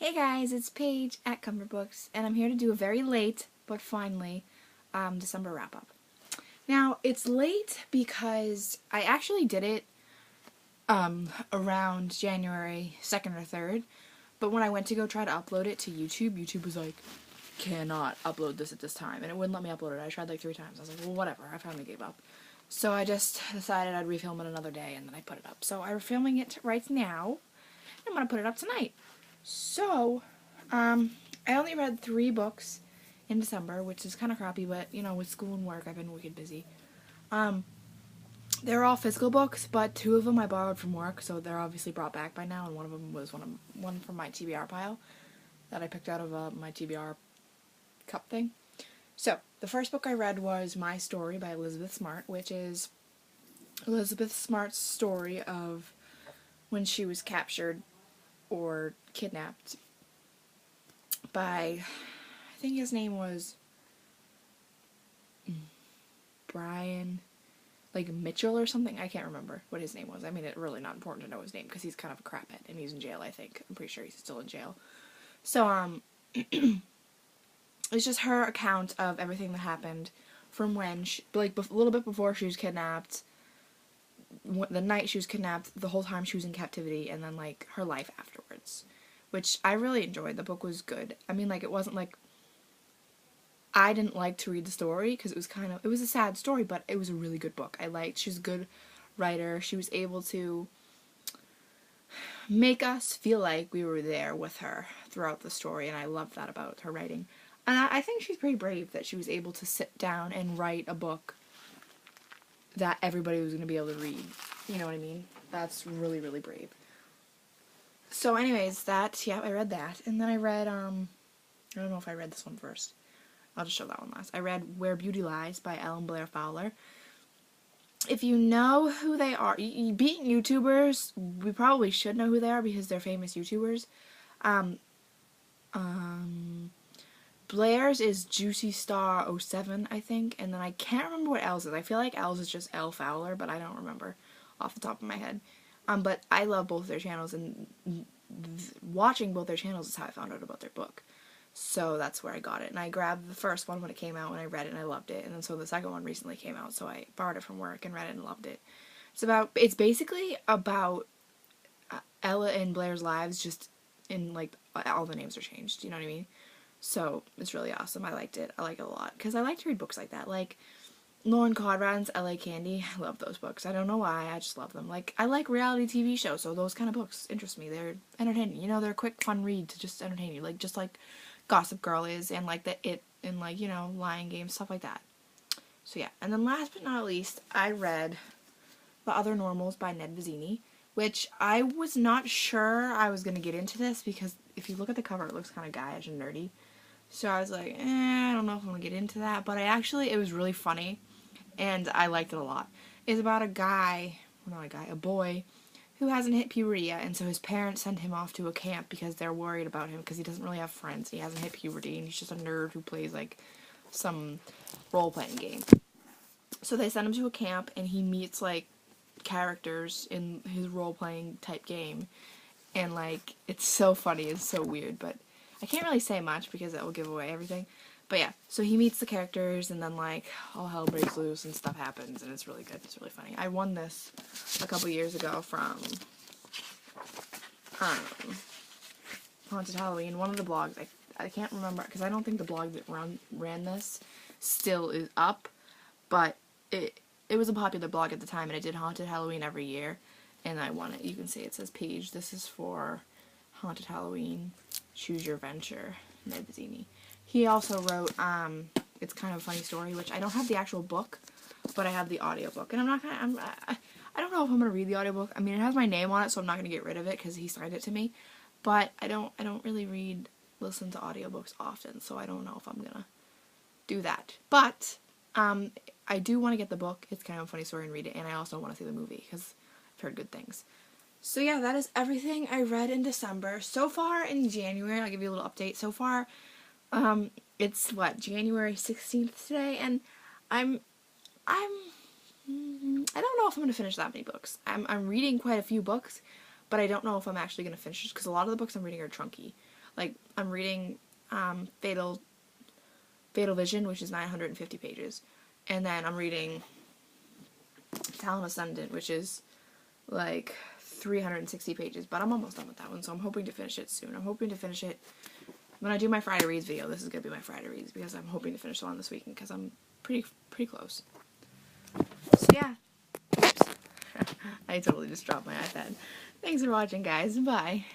Hey guys, it's Paige at Comfort Books, and I'm here to do a very late, but finally, December wrap-up. Now, it's late because I actually did it around January 2nd or 3rd, but when I went to go try to upload it to YouTube, YouTube was like, cannot upload this at this time, and it wouldn't let me upload it. I tried like 3 times. I was like, well, whatever, I finally gave up. So I just decided I'd refilm it another day, and then I put it up. So I'm filming it right now, and I'm going to put it up tonight. So, I only read 3 books in December, which is kind of crappy, but, you know, with school and work, I've been wicked busy. They're all physical books, but 2 of them I borrowed from work, so they're obviously brought back by now, and one of them was one from my TBR pile that I picked out of my TBR cup thing. So, the first book I read was My Story by Elizabeth Smart, which is Elizabeth Smart's story of when she was captured or kidnapped by, I think his name was Brian, like Mitchell or something. I can't remember what his name was. I mean, it's really not important to know his name because he's kind of a craphead and he's in jail, I think. I'm pretty sure he's still in jail. So, it's just her account of everything that happened from when she, like, a little bit before she was kidnapped, the night she was kidnapped, the whole time she was in captivity, and then, like, her life afterwards, which I really enjoyed. The book was good. I mean, like, it wasn't, like, I didn't like to read the story, because it was a sad story, but it was a really good book. She's a good writer. She was able to make us feel like we were there with her throughout the story, and I loved that about her writing. And I think she's pretty brave that she was able to sit down and write a book that everybody was going to be able to read. You know what I mean? That's really, really brave. So anyways, I read that. And then I read, I don't know if I read this one first. I'll just show that one last. I read Where Beauty Lies by Elle and Blair Fowler. If you know who they are, being YouTubers, we probably should know who they are because they're famous YouTubers. Blair's is Juicy Star 07, I think, and then I can't remember what Elle's is. I feel like Elle's is just Elle Fowler, but I don't remember off the top of my head. But I love both their channels, and watching both their channels is how I found out about their book. So that's where I got it, and I grabbed the first one when it came out, and I read it, and I loved it, and then so the second one recently came out, so I borrowed it from work and read it and loved it. It's basically about Ella and Blair's lives, just in, like, all the names are changed, you know what I mean? So, it's really awesome. I liked it. I like it a lot. Because I like to read books like that. Like, Lauren Conrad's L.A. Candy. I love those books. I don't know why. I just love them. Like, I like reality TV shows, so those kind of books interest me. They're entertaining. You know, they're a quick, fun read to just entertain you. Like, just like Gossip Girl is, and like the It, and like, you know, Lion Game, stuff like that. So, yeah. And then last but not least, I read The Other Normals by Ned Vizzini, which I was not sure I was going to get into this, because if you look at the cover, it looks kind of guyish and nerdy. So I was like, I don't know if I'm going to get into that, but it was really funny, and I liked it a lot. It's about a boy, who hasn't hit puberty yet, and so his parents send him off to a camp because they're worried about him, because he doesn't really have friends, he hasn't hit puberty, and he's just a nerd who plays, like, some role-playing game. So they send him to a camp, and he meets, like, characters in his role-playing type game, and, like, it's so funny, it's so weird, but I can't really say much because that will give away everything. But yeah, so he meets the characters, and then, like, all hell breaks loose and stuff happens, and it's really good. It's really funny. I won this a couple years ago from Haunted Halloween. One of the blogs, I can't remember, because I don't think the blog that ran this still is up, but it was a popular blog at the time, and it did Haunted Halloween every year, and I won it. You can see it says Paige. This is for Haunted Halloween. Choose Your Venture, Ned Vizzini. He also wrote, It's Kind of a Funny Story, which I don't have the actual book, but I have the audiobook. And I don't know if I'm going to read the audiobook. I mean, it has my name on it, so I'm not going to get rid of it because he signed it to me. But I don't really listen to audiobooks often, so I don't know if I'm going to do that. But, I do want to get the book, It's Kind of a Funny Story, and read it, and I also want to see the movie, because I've heard good things. So yeah, that is everything I read in December. So far in January, I'll give you a little update. So far, it's January 16th today, and I don't know if I'm going to finish that many books. I'm reading quite a few books, but I don't know if I'm actually going to finish it, because a lot of the books I'm reading are chunky. Like, I'm reading Fatal Vision, which is 950 pages. And then I'm reading Talon Ascendant, which is like 360 pages. But I'm almost done with that one, so I'm hoping to finish it soon. I'm hoping to finish it when I do my Friday Reads video. This is going to be my Friday Reads because I'm hoping to finish the one this weekend because I'm pretty close. So yeah. Oops. I totally just dropped my iPad. Thanks for watching, guys. Bye.